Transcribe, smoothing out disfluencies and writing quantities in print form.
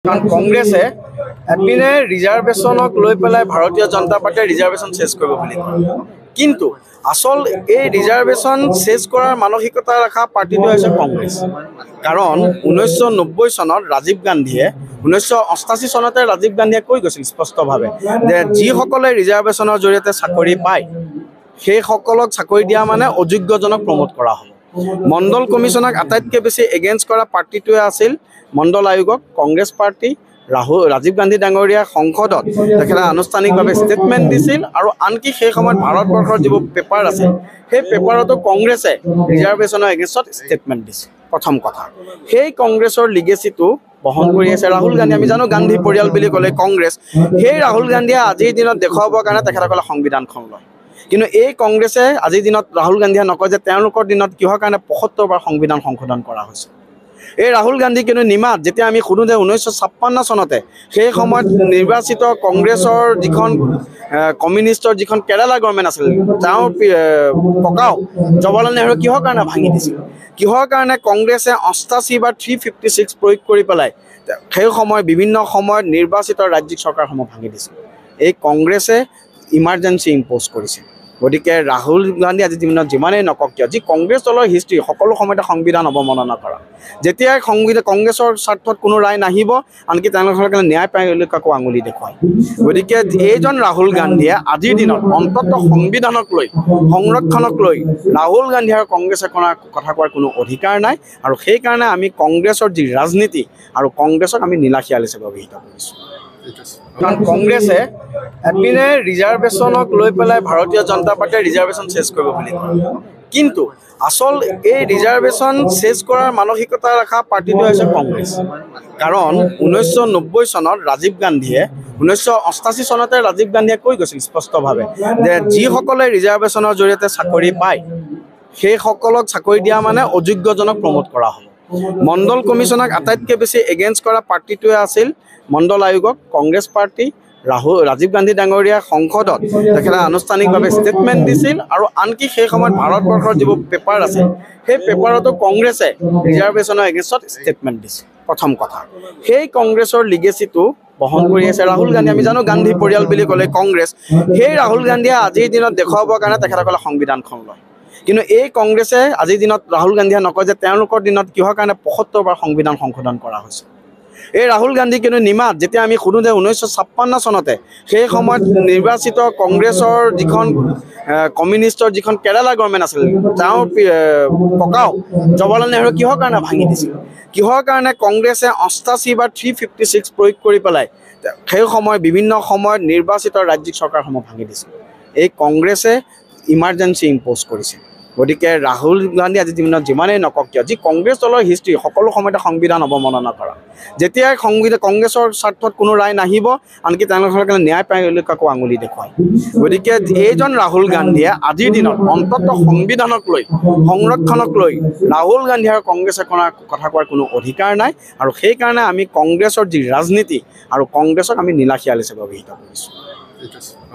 কংগ্ৰেছে এপিনে ৰিজাৰ্ভেশ্যনক লৈ পেলাই ভাৰতীয় জনতা পাৰ্টিয়ে ৰিজাৰ্ভেশ্যন চেজ কৰিব বুলি কয়, কিন্তু আসল এই ৰিজাৰ্ভেশ্যন চেজ কৰাৰ মানসিকতা ৰখা পাৰ্টিটো হৈছে কংগ্ৰেছ। কাৰণ 1990 চনত ৰাজীৱ গান্ধীয়ে 1988 চনতে ৰাজীৱ গান্ধীয়ে কৈ গৈছিল স্পষ্টভাৱে যে যিসকলে ৰিজাৰ্ভেশ্যনৰ জৰিয়তে চাকৰি পায় সেইসকলক চাকৰি দিয়া মানে অযোগ্যজনক প্ৰমোট কৰা হ'ব। মণ্ডল কমিশ্যনক আটাইতকৈ বেছি এগেইনষ্ট কৰা পাৰ্টিটোৱে আছিল মণ্ডল আয়োগক কংগ্ৰেছ পাৰ্টি। ৰাজীৱ গান্ধী ডাঙৰীয়া সংসদত তেখেতে আনুষ্ঠানিকভাৱে ষ্টেটমেণ্ট দিছিল আৰু আনকি সেই সময়ত ভাৰতবৰ্ষৰ যিবোৰ পেপাৰ আছে সেই পেপাৰতো কংগ্ৰেছে ৰিজাৰ্ভেশ্যনৰ এগেইনষ্টত ষ্টেটমেণ্ট দিছিল। প্ৰথম কথা, সেই কংগ্ৰেছৰ লিগেচিটো বহন কৰি আছে ৰাহুল গান্ধী। আমি জানো গান্ধী পৰিয়াল বুলি ক'লে কংগ্ৰেছ। সেই ৰাহুল গান্ধীয়ে আজিৰ দিনত দেখুৱাবৰ কাৰণে তেখেতসকলে সংবিধানখন লয়, কিন্তু এই কংগ্ৰেছে আজিৰ দিনত ৰাহুল গান্ধীয়ে নকয় যে তেওঁলোকৰ দিনত কিহৰ কাৰণে ৭৫ বাৰ সংবিধান সংশোধন কৰা হৈছে। এই ৰাহুল গান্ধী কিন্তু নিমাত যেতিয়া আমি সোধোঁ যে 1956 চনতে সেই সময়ত নিৰ্বাচিত কংগ্ৰেছৰ যিখন কমিউনিষ্টৰ যিখন কেৰালা গভৰ্ণমেণ্ট আছিল তেওঁৰ ককাও জৱাহৰলাল নেহৰু কিহৰ কাৰণে ভাঙি দিছিল, কিহৰ কাৰণে কংগ্ৰেছে 88 বা 356 প্ৰয়োগ কৰি পেলাই সেই সময় বিভিন্ন সময়ত নিৰ্বাচিত ৰাজ্যিক চৰকাৰসমূহ ভাঙি দিছিল। এই কংগ্ৰেছে ইমাৰ্জেঞ্চি ইম্প'জ কৰিছে। গতিকে ৰাহুল গান্ধী আজি দিনত যিমানেই নকওক কিয়, যি কংগ্ৰেছ দলৰ হিষ্ট্ৰী সকলো সময়তে সংবিধান অৱমাননা কৰা, যেতিয়াই কংগ্ৰেছৰ স্বাৰ্থত কোনো ৰায় নাহিব আনকি তেওঁলোকে ন্যায়পালিকাকো আঙুলি দেখুৱায়। গতিকে এইজন ৰাহুল গান্ধীয়ে আজিৰ দিনত অন্ততঃ সংবিধানক লৈ সংৰক্ষণক লৈ ৰাহুল গান্ধী আৰু কংগ্ৰেছে কথা কোৱাৰ কোনো অধিকাৰ নাই, আৰু সেইকাৰণে আমি কংগ্ৰেছৰ যি ৰাজনীতি আৰু কংগ্ৰেছক আমি নীলাশিয়াল হিচাপে অভিহিত কৰিছোঁ। কাৰণ কংগ্ৰেছে এপিনে ৰিজাৰ্ভেশ্যনক লৈ পেলাই ভাৰতীয় জনতা পাৰ্টিয়ে ৰিজাৰ্ভেশ্যন চেজ কৰিব বুলি কয়, কিন্তু আসল এই ৰিজাৰ্ভেশ্যন চেজ কৰাৰ মানসিকতা ৰখা পাৰ্টিটো হৈছে কংগ্ৰেছ। কাৰণ 1990 চনত ৰাজীৱ গান্ধীয়ে 1988 চনতে ৰাজীৱ গান্ধীয়ে কৈ গৈছিল স্পষ্টভাৱে যে যিসকলে ৰিজাৰ্ভেশ্যনৰ জৰিয়তে চাকৰি পায় সেইসকলক চাকৰি দিয়া মানে অযোগ্যজনক প্ৰমোট কৰা হ'ব। মণ্ডল কমিশ্যনক আটাইতকৈ বেছি এগেইনষ্ট কৰা পাৰ্টিটোৱে আছিল মণ্ডল আয়োগক কংগ্ৰেছ পাৰ্টি। ৰাজীৱ গান্ধী ডাঙৰীয়া সংসদত তেখেতে আনুষ্ঠানিকভাৱে ষ্টেটমেণ্ট দিছিল আৰু আনকি সেই সময়ত ভাৰতবৰ্ষৰ যিবোৰ পেপাৰ আছে সেই পেপাৰতো কংগ্ৰেছে ৰিজাৰ্ভেশ্যনৰ এগেইনষ্টত ষ্টেটমেণ্ট দিছিল। প্ৰথম কথা, সেই কংগ্ৰেছৰ লিগেচিটো বহন কৰি আছে ৰাহুল গান্ধী। আমি জানো গান্ধী পৰিয়াল বুলি ক'লে কংগ্ৰেছ। সেই ৰাহুল গান্ধীয়ে আজিৰ দিনত দেখুৱাবৰ কাৰণে তেখেতসকলে সংবিধানখন লয়, কিন্তু এই কংগ্ৰেছে আজিৰ দিনত ৰাহুল গান্ধীয়ে নকয় যে তেওঁলোকৰ দিনত কিহৰ কাৰণে ৭৫ বাৰ সংবিধান সংশোধন কৰা হৈছে। এই ৰাহুল গান্ধী কিন্তু নিমাত যেতিয়া আমি সোধোঁ যে 1956 চনতে সেই সময়ত নিৰ্বাচিত কংগ্ৰেছৰ যিখন কমিউনিষ্টৰ যিখন কেৰালা গভৰ্ণমেণ্ট আছিল তেওঁৰ ককাও জৱাহৰলাল নেহৰু কিহৰ কাৰণে ভাঙি দিছিল, কিহৰ কাৰণে কংগ্ৰেছে 88 বা 356 প্ৰয়োগ কৰি পেলাই সেই সময় বিভিন্ন সময়ত নিৰ্বাচিত ৰাজ্যিক চৰকাৰসমূহ ভাঙি দিছিল। এই কংগ্ৰেছে ইমাৰ্জেঞ্চি ইম্প'জ কৰিছে। গতিকে ৰাহুল গান্ধী আজি দিনত যিমানেই নকওক কিয়, যি কংগ্ৰেছ দলৰ হিষ্ট্ৰী সকলো সময়তে সংবিধান অৱমাননা কৰা, যেতিয়াই কংগ্ৰেছৰ স্বাৰ্থত কোনো ৰায় নাহিব আনকি তেওঁলোকে ন্যায়পালিকাকো আঙুলি দেখুৱায়। গতিকে এইজন ৰাহুল গান্ধীয়ে আজিৰ দিনত অন্ততঃ সংবিধানক লৈ সংৰক্ষণক লৈ ৰাহুল গান্ধী আৰু কংগ্ৰেছে কথা কোৱাৰ কোনো অধিকাৰ নাই, আৰু সেইকাৰণে আমি কংগ্ৰেছৰ যি ৰাজনীতি আৰু কংগ্ৰেছক আমি নীলাশিয়াল হিচাপে অভিহিত কৰিছোঁ।